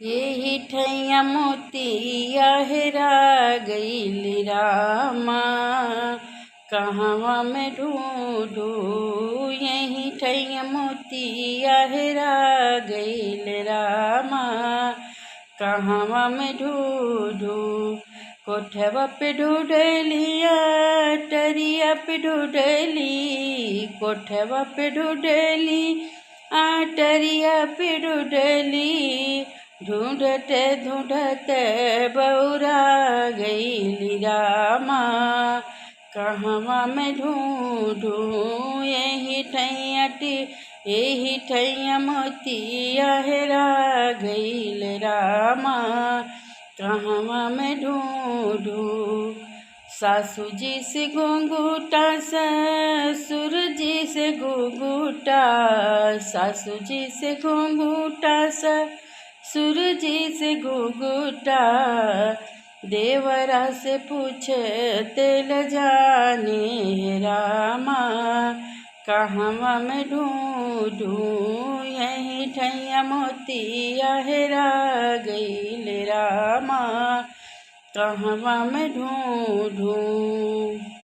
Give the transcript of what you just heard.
यही ठैया मोतिया हेरा गइली रामा, कहवा में ढूंढू। यही ठैया मोतिया हेरा गइल रामा, कहवा में ढूंढू। कोठवा पे ढूंढलिया, टरिया पे ढूंढली, कोठवा पे ढूंढली, टरिया पे ढूंढली। ढूंढते ढूंढते बौरा गइली रामा, कहवा में ढूंढू। यही ठैया मोतिया हेरा गइल रामा, कहवा में ढूंढू। सासू जी से घूंघूटा, ससुर जी से घूंघूटा, सासू जी से घूंघूटा, ससुर जी से घूंघूटा। देवरा से पूछते ल जाने रामा, कहवा में ढूंढू। यही ठैया मोतिया हेरा गइल रामा, कहवा में ढूंढू।